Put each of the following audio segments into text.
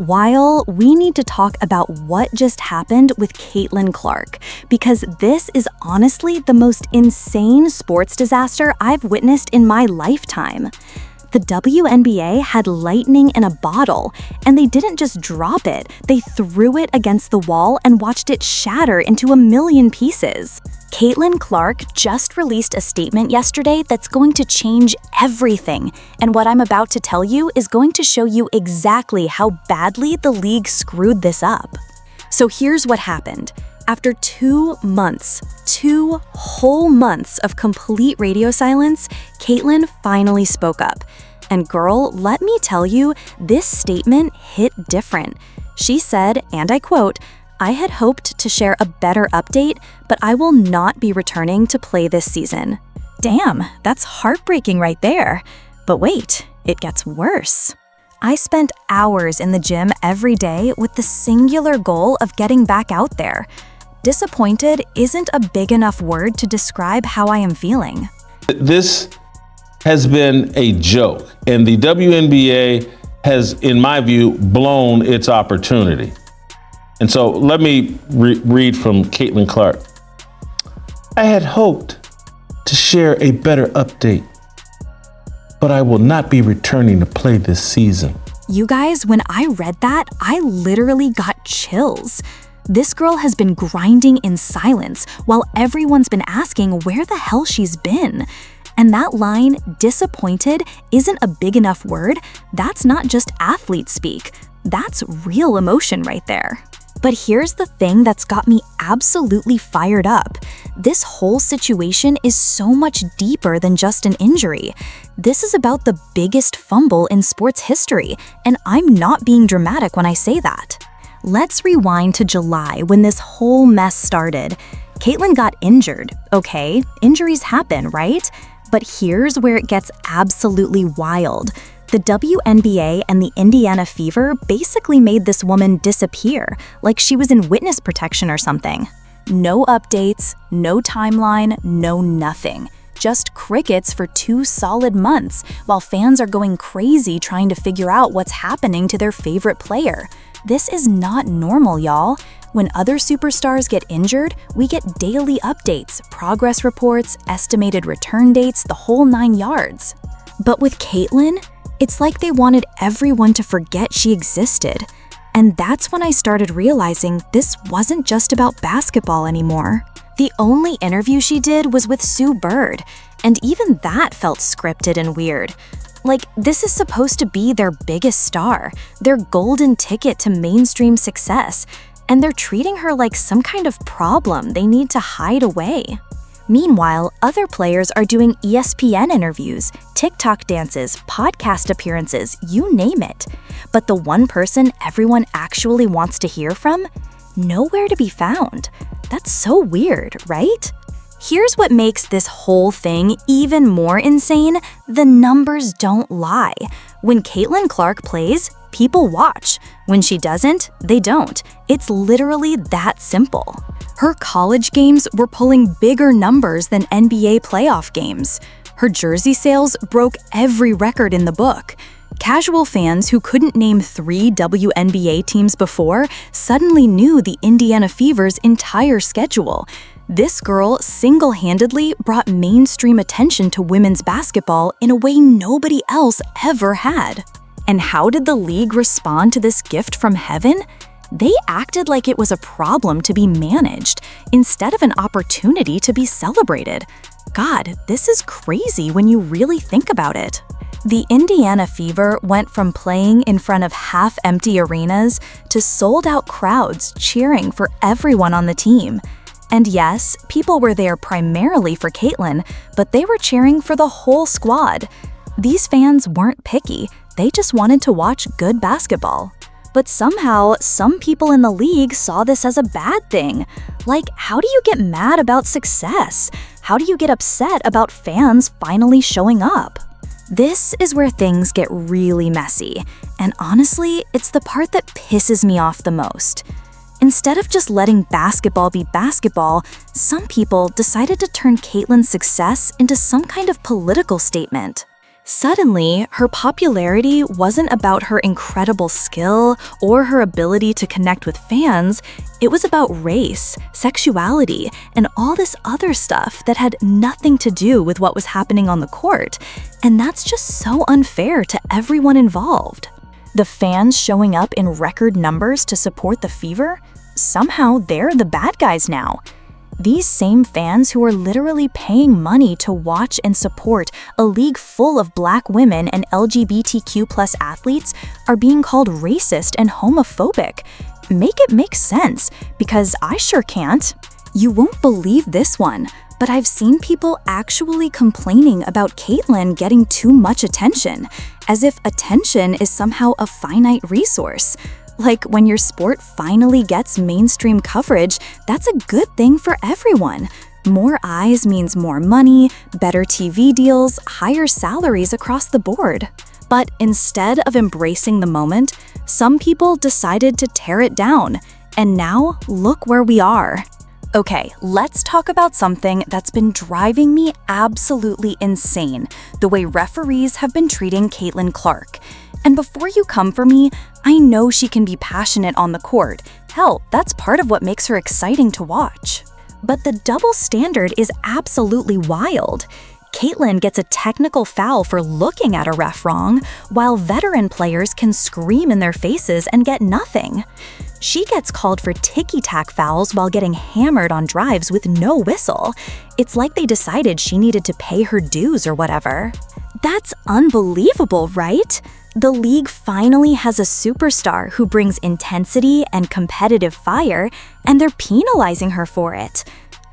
While we need to talk about what just happened with Caitlin Clark, because this is honestly the most insane sports disaster I've witnessed in my lifetime. The WNBA had lightning in a bottle, and they didn't just drop it, they threw it against the wall and watched it shatter into a million pieces. Caitlin Clark just released a statement yesterday that's going to change everything, and what I'm about to tell you is going to show you exactly how badly the league screwed this up. So here's what happened. After 2 months, 2 whole months of complete radio silence, Caitlin finally spoke up. And girl, let me tell you, this statement hit different. She said, and I quote, "I had hoped to share a better update, but I will not be returning to play this season." Damn, that's heartbreaking right there. But wait, it gets worse. "I spent hours in the gym every day with the singular goal of getting back out there. Disappointed isn't a big enough word to describe how I am feeling." This has been a joke, and the WNBA has, in my view, blown its opportunity. And so let me read from Caitlin Clark. "I had hoped to share a better update, but I will not be returning to play this season." You guys, when I read that, I literally got chills. This girl has been grinding in silence while everyone's been asking where the hell she's been. And that line, "disappointed," isn't a big enough word. That's not just athlete speak. That's real emotion right there. But here's the thing that's got me absolutely fired up. This whole situation is so much deeper than just an injury. This is about the biggest fumble in sports history, and I'm not being dramatic when I say that. Let's rewind to July when this whole mess started. Caitlin got injured. Okay, injuries happen, right? But here's where it gets absolutely wild. The WNBA and the Indiana Fever basically made this woman disappear, like she was in witness protection or something. No updates, no timeline, no nothing. Just crickets for 2 solid months, while fans are going crazy trying to figure out what's happening to their favorite player. This is not normal, y'all. When other superstars get injured, we get daily updates, progress reports, estimated return dates, the whole 9 yards. But with Caitlin, it's like they wanted everyone to forget she existed. And that's when I started realizing this wasn't just about basketball anymore. The only interview she did was with Sue Bird, and even that felt scripted and weird. Like, this is supposed to be their biggest star, their golden ticket to mainstream success, and they're treating her like some kind of problem they need to hide away. Meanwhile, other players are doing ESPN interviews, TikTok dances, podcast appearances, you name it. But the one person everyone actually wants to hear from? Nowhere to be found. That's so weird, right? Here's what makes this whole thing even more insane. The numbers don't lie. When Caitlin Clark plays, people watch. When she doesn't, they don't. It's literally that simple. Her college games were pulling bigger numbers than NBA playoff games. Her jersey sales broke every record in the book. Casual fans who couldn't name 3 WNBA teams before suddenly knew the Indiana Fever's entire schedule. This girl single-handedly brought mainstream attention to women's basketball in a way nobody else ever had. And how did the league respond to this gift from heaven? They acted like it was a problem to be managed, instead of an opportunity to be celebrated. God, this is crazy when you really think about it. The Indiana Fever went from playing in front of half-empty arenas to sold-out crowds cheering for everyone on the team. And yes, people were there primarily for Caitlin, but they were cheering for the whole squad. These fans weren't picky, they just wanted to watch good basketball. But somehow, some people in the league saw this as a bad thing. Like, how do you get mad about success? How do you get upset about fans finally showing up? This is where things get really messy, and honestly, it's the part that pisses me off the most. Instead of just letting basketball be basketball, some people decided to turn Caitlin's success into some kind of political statement. Suddenly, her popularity wasn't about her incredible skill or her ability to connect with fans. It was about race, sexuality, and all this other stuff that had nothing to do with what was happening on the court. And that's just so unfair to everyone involved. The fans showing up in record numbers to support the Fever? Somehow they're the bad guys now. These same fans who are literally paying money to watch and support a league full of Black women and LGBTQ+ athletes are being called racist and homophobic. Make it make sense, because I sure can't. You won't believe this one, but I've seen people actually complaining about Caitlyn getting too much attention, as if attention is somehow a finite resource. Like, when your sport finally gets mainstream coverage, that's a good thing for everyone. More eyes means more money, better TV deals, higher salaries across the board. But instead of embracing the moment, some people decided to tear it down. And now, look where we are. Okay, let's talk about something that's been driving me absolutely insane: the way referees have been treating Caitlin Clark. And before you come for me, I know she can be passionate on the court. Hell, that's part of what makes her exciting to watch. But the double standard is absolutely wild. Caitlyn gets a technical foul for looking at a ref wrong, while veteran players can scream in their faces and get nothing. She gets called for ticky-tack fouls while getting hammered on drives with no whistle. It's like they decided she needed to pay her dues or whatever. That's unbelievable, right? The league finally has a superstar who brings intensity and competitive fire, and they're penalizing her for it.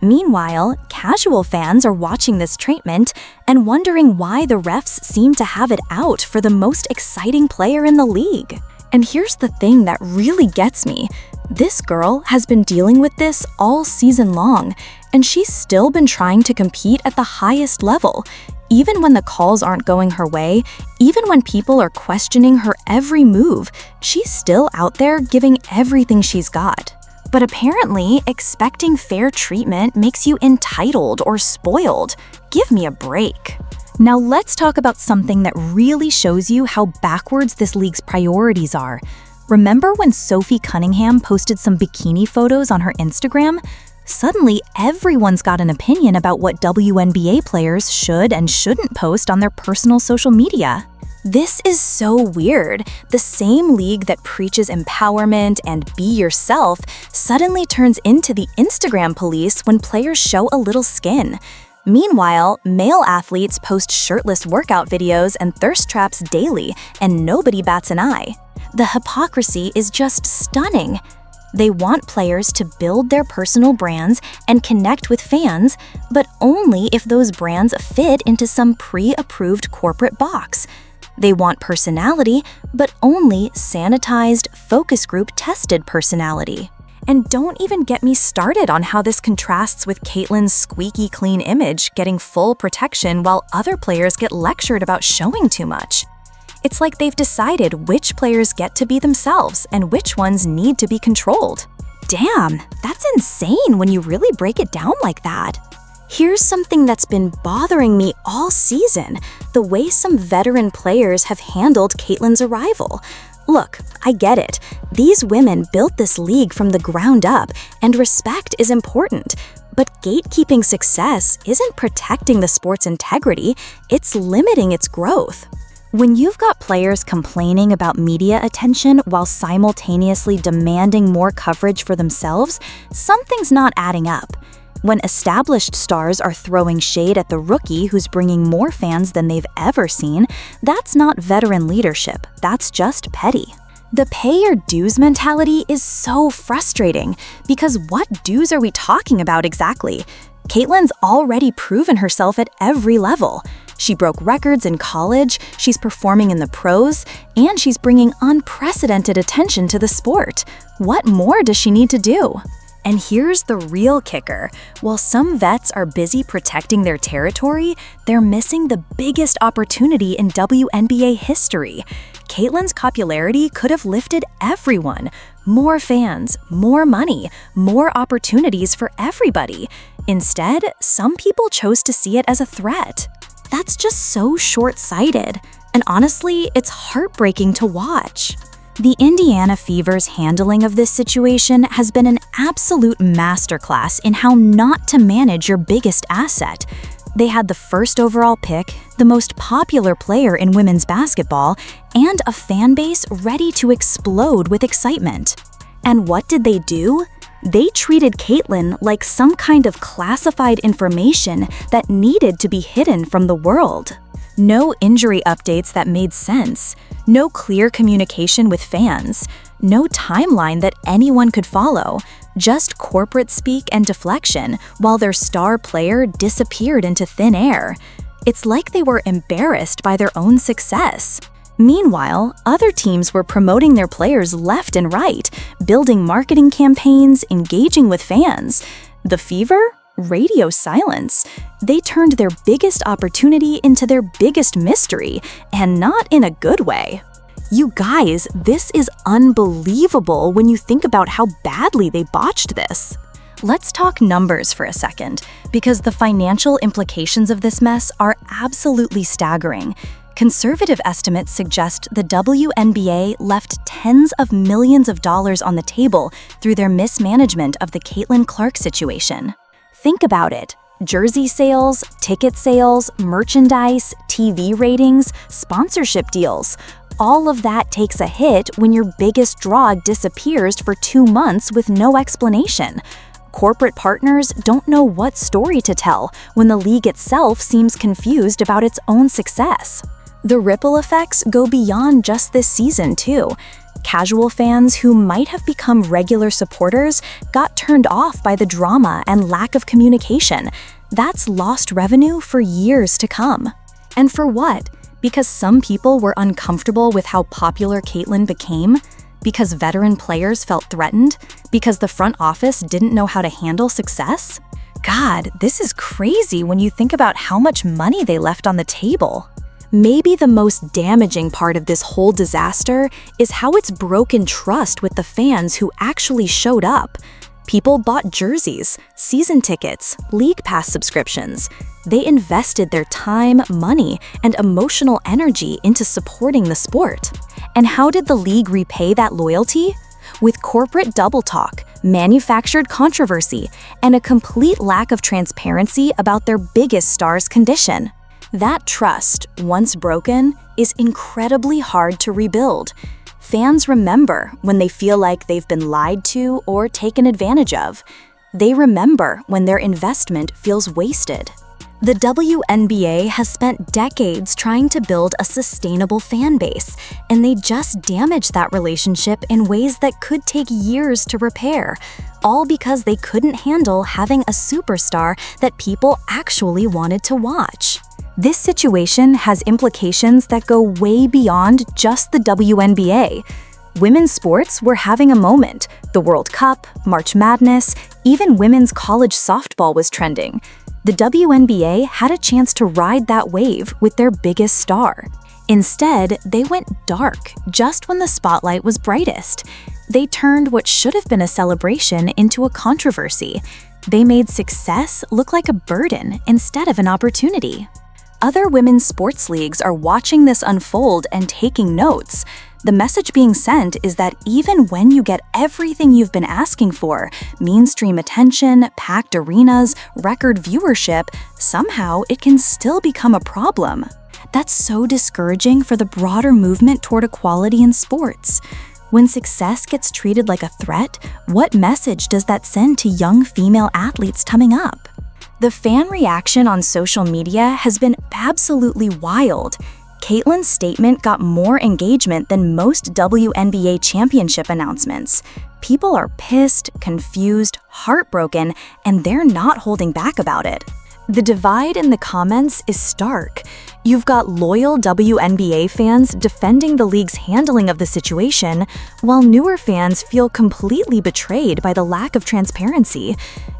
Meanwhile, casual fans are watching this treatment and wondering why the refs seem to have it out for the most exciting player in the league. And here's the thing that really gets me. This girl has been dealing with this all season long, and she's still been trying to compete at the highest level. Even when the calls aren't going her way, even when people are questioning her every move, she's still out there giving everything she's got. But apparently, expecting fair treatment makes you entitled or spoiled. Give me a break. Now let's talk about something that really shows you how backwards this league's priorities are. Remember when Sophie Cunningham posted some bikini photos on her Instagram? Suddenly, everyone's got an opinion about what WNBA players should and shouldn't post on their personal social media. This is so weird. The same league that preaches empowerment and be yourself suddenly turns into the Instagram police when players show a little skin. Meanwhile, male athletes post shirtless workout videos and thirst traps daily, and nobody bats an eye. The hypocrisy is just stunning. They want players to build their personal brands and connect with fans, but only if those brands fit into some pre-approved corporate box. They want personality, but only sanitized, focus group-tested personality. And don't even get me started on how this contrasts with Caitlyn's squeaky clean image getting full protection while other players get lectured about showing too much. It's like they've decided which players get to be themselves and which ones need to be controlled. Damn, that's insane when you really break it down like that. Here's something that's been bothering me all season: the way some veteran players have handled Caitlyn's arrival. Look, I get it. These women built this league from the ground up, and respect is important. But gatekeeping success isn't protecting the sport's integrity, it's limiting its growth. When you've got players complaining about media attention while simultaneously demanding more coverage for themselves, something's not adding up. When established stars are throwing shade at the rookie who's bringing more fans than they've ever seen, that's not veteran leadership, that's just petty. The pay your dues mentality is so frustrating, because what dues are we talking about exactly? Caitlyn's already proven herself at every level. She broke records in college, she's performing in the pros, and she's bringing unprecedented attention to the sport. What more does she need to do? And here's the real kicker. While some vets are busy protecting their territory, they're missing the biggest opportunity in WNBA history. Caitlyn's popularity could have lifted everyone. More fans, more money, more opportunities for everybody. Instead, some people chose to see it as a threat. That's just so short-sighted, and honestly, it's heartbreaking to watch. The Indiana Fever's handling of this situation has been an absolute masterclass in how not to manage your biggest asset. They had the first overall pick, the most popular player in women's basketball, and a fan base ready to explode with excitement. And what did they do? They treated Caitlyn like some kind of classified information that needed to be hidden from the world. No injury updates that made sense, no clear communication with fans, no timeline that anyone could follow, just corporate speak and deflection while their star player disappeared into thin air. It's like they were embarrassed by their own success. Meanwhile, other teams were promoting their players left and right, building marketing campaigns, engaging with fans. The Fever? Radio silence. They turned their biggest opportunity into their biggest mystery, and not in a good way. You guys, this is unbelievable when you think about how badly they botched this. Let's talk numbers for a second, because the financial implications of this mess are absolutely staggering. Conservative estimates suggest the WNBA left tens of millions of dollars on the table through their mismanagement of the Caitlyn Clark situation. Think about it. Jersey sales, ticket sales, merchandise, TV ratings, sponsorship deals. All of that takes a hit when your biggest draw disappears for 2 months with no explanation. Corporate partners don't know what story to tell when the league itself seems confused about its own success. The ripple effects go beyond just this season, too. Casual fans who might have become regular supporters got turned off by the drama and lack of communication. That's lost revenue for years to come. And for what? Because some people were uncomfortable with how popular Caitlyn became? Because veteran players felt threatened? Because the front office didn't know how to handle success? God, this is crazy when you think about how much money they left on the table. Maybe the most damaging part of this whole disaster is how it's broken trust with the fans who actually showed up. People bought jerseys, season tickets, league pass subscriptions. They invested their time, money, and emotional energy into supporting the sport. And how did the league repay that loyalty? With corporate double talk, manufactured controversy, and a complete lack of transparency about their biggest star's condition. That trust, once broken, is incredibly hard to rebuild. Fans remember when they feel like they've been lied to or taken advantage of. They remember when their investment feels wasted. The WNBA has spent decades trying to build a sustainable fan base, and they just damaged that relationship in ways that could take years to repair, all because they couldn't handle having a superstar that people actually wanted to watch. This situation has implications that go way beyond just the WNBA. Women's sports were having a moment. The World Cup, March Madness, even women's college softball was trending. The WNBA had a chance to ride that wave with their biggest star. Instead, they went dark just when the spotlight was brightest. They turned what should have been a celebration into a controversy. They made success look like a burden instead of an opportunity. Other women's sports leagues are watching this unfold and taking notes. The message being sent is that even when you get everything you've been asking for, mainstream attention, packed arenas, record viewership, somehow it can still become a problem. That's so discouraging for the broader movement toward equality in sports. When success gets treated like a threat, what message does that send to young female athletes coming up? The fan reaction on social media has been absolutely wild. Caitlyn's statement got more engagement than most WNBA championship announcements. People are pissed, confused, heartbroken, and they're not holding back about it. The divide in the comments is stark. You've got loyal WNBA fans defending the league's handling of the situation, while newer fans feel completely betrayed by the lack of transparency.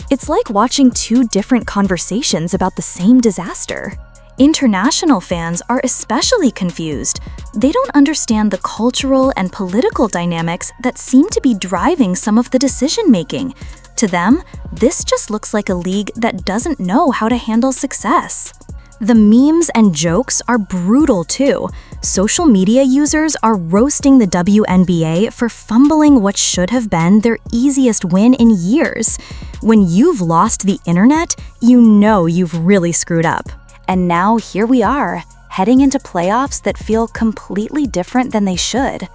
It's like watching two different conversations about the same disaster. International fans are especially confused. They don't understand the cultural and political dynamics that seem to be driving some of the decision-making. To them, this just looks like a league that doesn't know how to handle success. The memes and jokes are brutal too. Social media users are roasting the WNBA for fumbling what should have been their easiest win in years. When you've lost the internet, you know you've really screwed up. And now here we are, heading into playoffs that feel completely different than they should.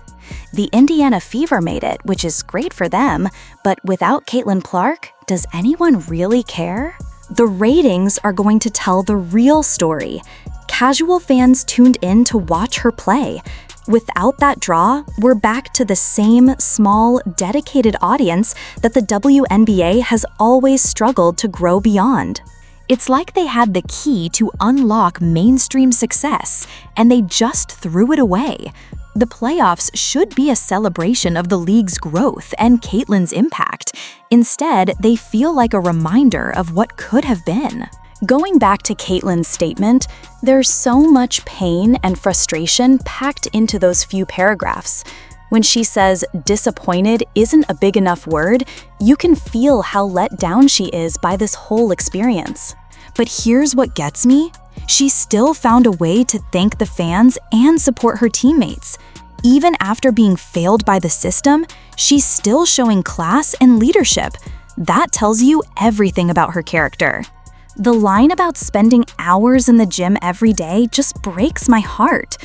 The Indiana Fever made it, which is great for them, but without Caitlin Clark, does anyone really care? The ratings are going to tell the real story. Casual fans tuned in to watch her play. Without that draw, we're back to the same small, dedicated audience that the WNBA has always struggled to grow beyond. It's like they had the key to unlock mainstream success, and they just threw it away. The playoffs should be a celebration of the league's growth and Caitlin's impact. Instead, they feel like a reminder of what could have been. Going back to Caitlin's statement, there's so much pain and frustration packed into those few paragraphs. When she says disappointed isn't a big enough word, you can feel how let down she is by this whole experience. But here's what gets me. She still found a way to thank the fans and support her teammates. Even after being failed by the system, she's still showing class and leadership. That tells you everything about her character. The line about spending hours in the gym every day just breaks my heart.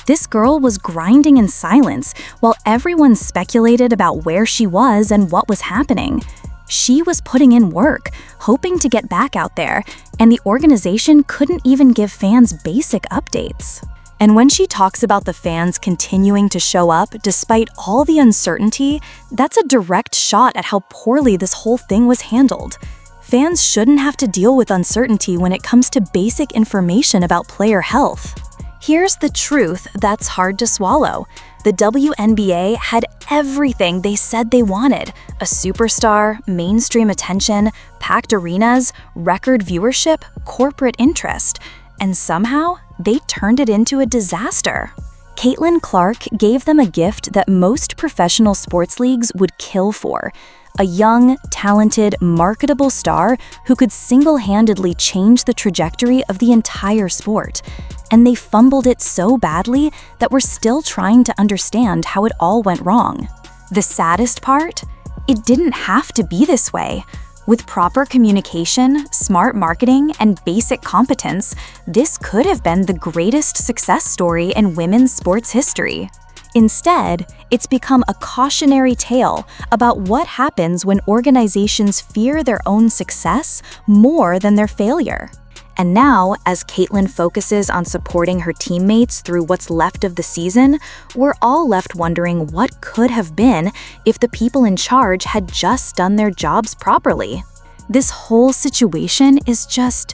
This girl was grinding in silence while everyone speculated about where she was and what was happening. She was putting in work, hoping to get back out there, and the organization couldn't even give fans basic updates. And when she talks about the fans continuing to show up despite all the uncertainty, that's a direct shot at how poorly this whole thing was handled. Fans shouldn't have to deal with uncertainty when it comes to basic information about player health. Here's the truth that's hard to swallow. The WNBA had everything they said they wanted: a superstar, mainstream attention, packed arenas, record viewership, corporate interest. And somehow, they turned it into a disaster. Caitlin Clark gave them a gift that most professional sports leagues would kill for: a young, talented, marketable star who could single-handedly change the trajectory of the entire sport. And they fumbled it so badly that we're still trying to understand how it all went wrong. The saddest part? It didn't have to be this way. With proper communication, smart marketing, and basic competence, this could have been the greatest success story in women's sports history. Instead, it's become a cautionary tale about what happens when organizations fear their own success more than their failure. And now, as Caitlin focuses on supporting her teammates through what's left of the season, we're all left wondering what could have been if the people in charge had just done their jobs properly. This whole situation is just,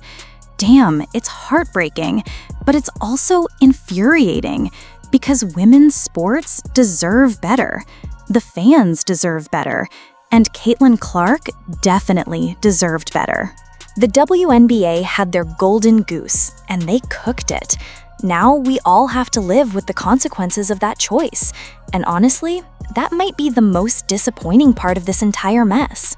damn, it's heartbreaking, but it's also infuriating. Because women's sports deserve better. The fans deserve better. And Caitlin Clark definitely deserved better. The WNBA had their golden goose, and they cooked it. Now we all have to live with the consequences of that choice. And honestly, that might be the most disappointing part of this entire mess.